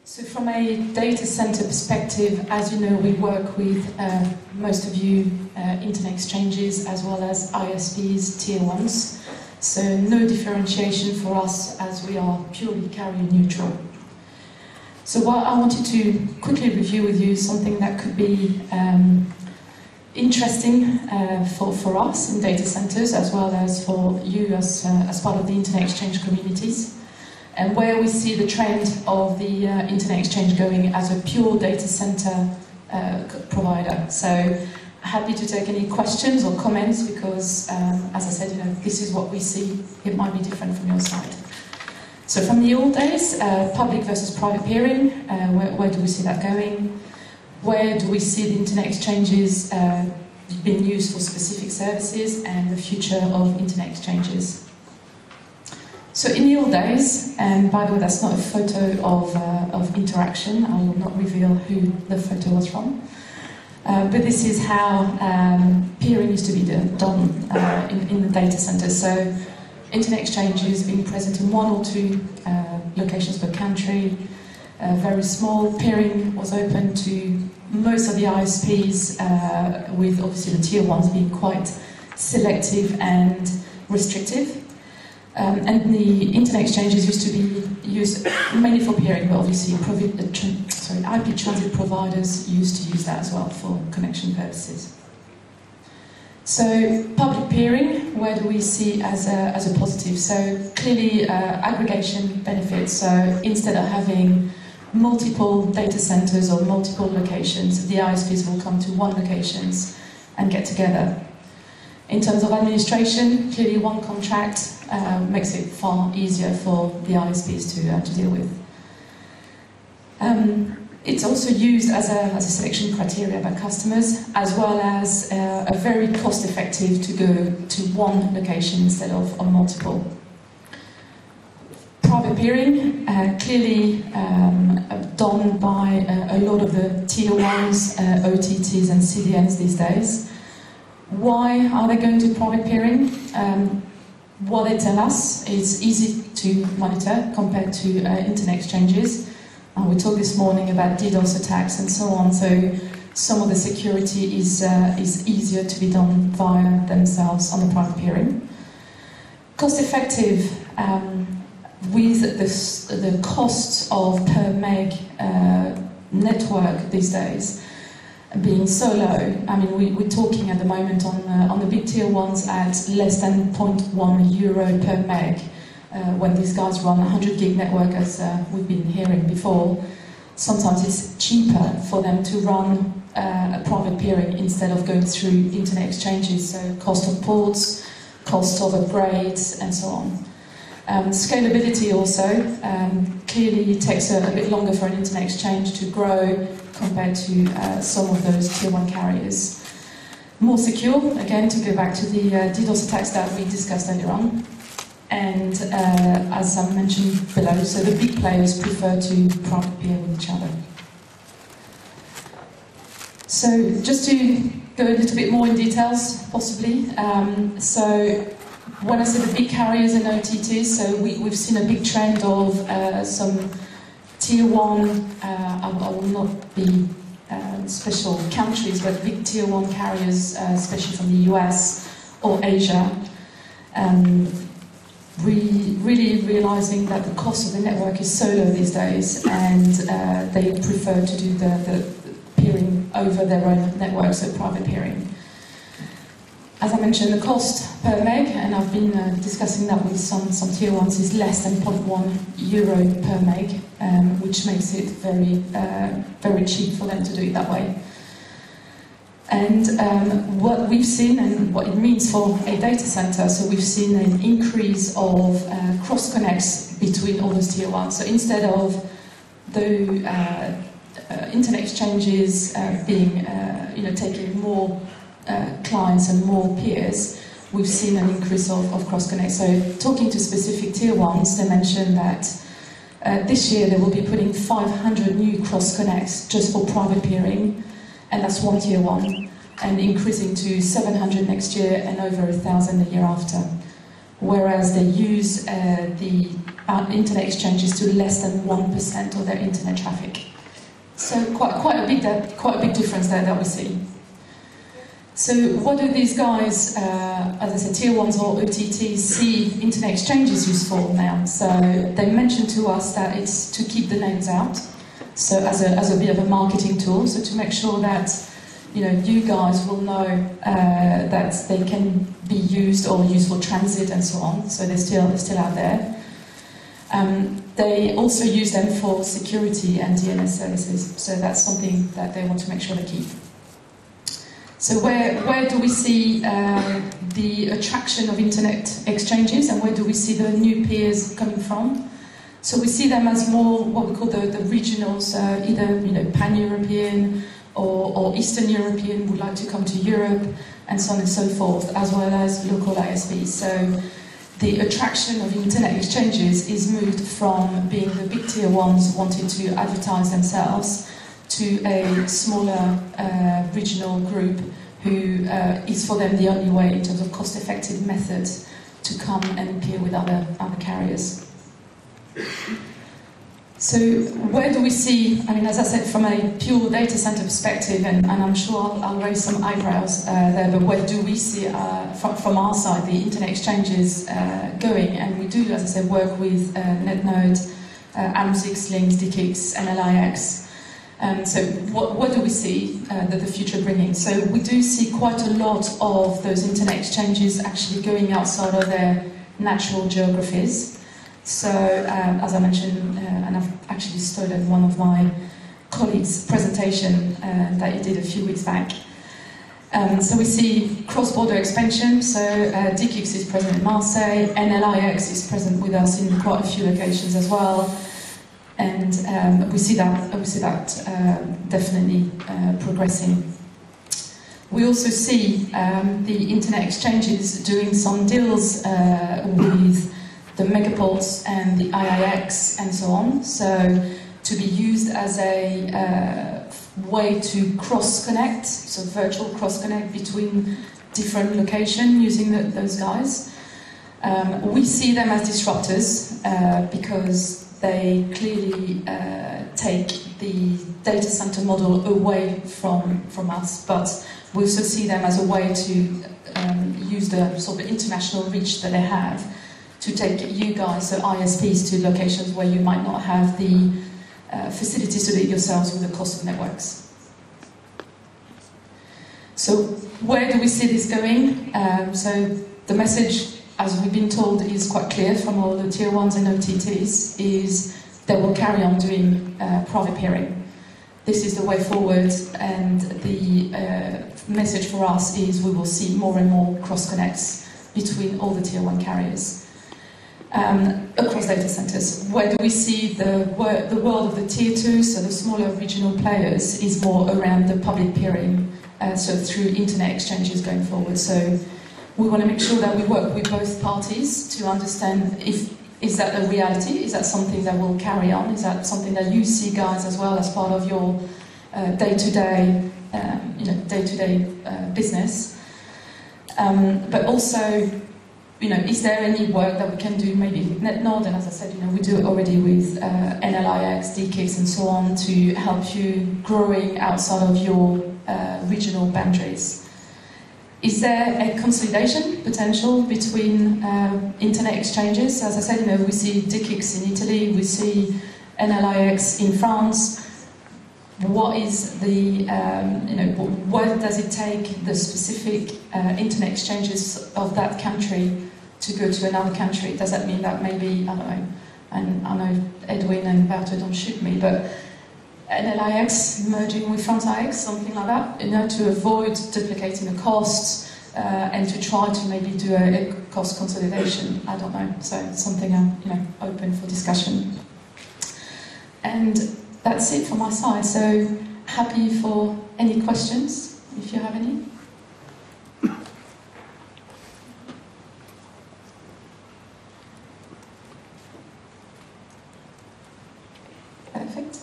So from a data center perspective, as you know, we work with most of you internet exchanges as well as ISPs, tier ones. So no differentiation for us as we are purely carrier neutral. So what I wanted to quickly review with you something that could be interesting for us in data centers as well as for you as part of the internet exchange communities, and where we see the trend of the internet exchange going as a pure data center provider. So happy to take any questions or comments because, as I said, this is what we see. It might be different from your side. So from the old days, public versus private peering, where do we see that going? Where do we see the internet exchanges being used for specific services and the future of internet exchanges? So in the old days, and by the way, that's not a photo of Interxion. I will not reveal who the photo was from. But this is how peering used to be done in the data center. So internet exchanges being present in 1 or 2 locations per country. Very small. Peering was open to most of the ISPs, with obviously the tier ones being quite selective and restrictive. And the internet exchanges used to be used mainly for peering, but obviously IP transit providers used to use that as well for connection purposes. So public peering, where do we see as a positive? So clearly aggregation benefits. So instead of having multiple data centers or multiple locations, the ISPs will come to one locations and get together. In terms of administration, clearly one contract makes it far easier for the ISPs to deal with. It's also used as a selection criteria by customers, as well as a very cost-effective to go to one location instead of multiple. Private peering, clearly done by a lot of the tier ones, OTTs and CDNs these days. Why are they going to private peering? What they tell us is easy to monitor compared to internet exchanges. We talked this morning about DDoS attacks and so on, so some of the security is easier to be done via themselves on the private peering. Cost effective, with the cost of per meg network these days being so low. I mean, we're talking at the moment on the big tier ones at less than 0.1 euro per meg. When these guys run a 100 gig network, as we've been hearing before, sometimes it's cheaper for them to run a private peering instead of going through internet exchanges. So cost of ports, cost of upgrades, and so on. Scalability also, clearly it takes a bit longer for an internet exchange to grow compared to some of those tier 1 carriers. More secure, again, to go back to the DDoS attacks that we discussed earlier on. And as I mentioned below, so the big players prefer to private peer with each other. So just to go a little bit more in details, possibly. So when I say the big carriers and OTTs, so we've seen a big trend of some tier 1, I will not be special countries, but big tier 1 carriers, especially from the US or Asia, really realizing that the cost of the network is so low these days, and they prefer to do the peering over their own network, so private peering. As I mentioned, the cost per meg, and I've been discussing that with some tier ones, is less than 0.1 euro per meg, which makes it very cheap for them to do it that way. And what we've seen and what it means for a data center, so we've seen an increase of cross-connects between all those tier ones. So instead of the internet exchanges being, taking more clients and more peers, we've seen an increase of cross-connects. So talking to specific tier ones, they mentioned that this year they will be putting 500 new cross-connects just for private peering, and that's one tier 1, and increasing to 700 next year and over 1,000 the year after. Whereas they use the internet exchanges to less than 1% of their internet traffic. So quite a big difference there that we see. So what do these guys, as I said, tier ones or OTTs, see internet exchanges used for now? So they mentioned to us that it's to keep the names out, so as a bit of a marketing tool, so to make sure that you guys will know that they can be used or used for transit and so on. So they're still out there. They also use them for security and DNS services. So that's something that they want to make sure they keep. So where do we see the attraction of internet exchanges, and where do we see the new peers coming from? So we see them as more what we call the regionals, either pan-European or Eastern European would like to come to Europe, and so on and so forth, as well as local ISPs. So the attraction of internet exchanges is moved from being the big tier ones wanting to advertise themselves to a smaller regional group who is for them the only way in terms of cost-effective methods to come and peer with other carriers. So where do we see, as I said, from a pure data center perspective, and I'm sure I'll raise some eyebrows there, but where do we see, from our side, the internet exchanges going? And we do, as I said, work with Netnod, AM6, Links, DKIX, and LIX. So what do we see that the future bringing? So we do see quite a lot of those internet exchanges actually going outside of their natural geographies. So, as I mentioned, and I've actually stolen one of my colleagues' presentation that he did a few weeks back. So we see cross-border expansion. So DKIX is present in Marseille, and LIX is present with us in quite a few locations as well. And we see that definitely progressing. We also see the internet exchanges doing some deals with the megaports and the IIX and so on, so to be used as a way to cross-connect, so virtual cross-connect between different locations using those guys. We see them as disruptors because they clearly take the data center model away from us, but we also see them as a way to use the sort of international reach that they have to take you guys, so ISPs, to locations where you might not have the facilities to do it yourselves with the cost of networks. So where do we see this going? So the message, as we've been told, is quite clear from all the tier ones and OTTs, is they will carry on doing private peering. This is the way forward, and the message for us is we will see more and more cross-connects between all the tier one carriers. Across data centers. Where do we see the world of the tier 2, so the smaller regional players, is more around the public peering, so through internet exchanges going forward. So we want to make sure that we work with both parties to understand is that a reality, is that something that will carry on, is that something that you see, guys, as well as part of your day-to-day business, but also, is there any work that we can do maybe with Netnod? And as I said, we do it already with NLIX, DKIX and so on to help you growing outside of your regional boundaries. Is there a consolidation potential between internet exchanges? As I said, we see DKIX in Italy, we see NLIX in France. What is the, what does it take the specific internet exchanges of that country to go to another country? Does that mean that maybe, I don't know, and I know Edwin and Berto don't shoot me, but NLIX merging with France IX, something like that, to avoid duplicating the costs and to try to maybe do a cost consolidation? I don't know. So it's something I'm open for discussion. And that's it from my side. So happy for any questions, if you have any. Perfect.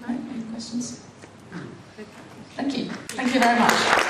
No? Any questions? Thank you. Thank you very much.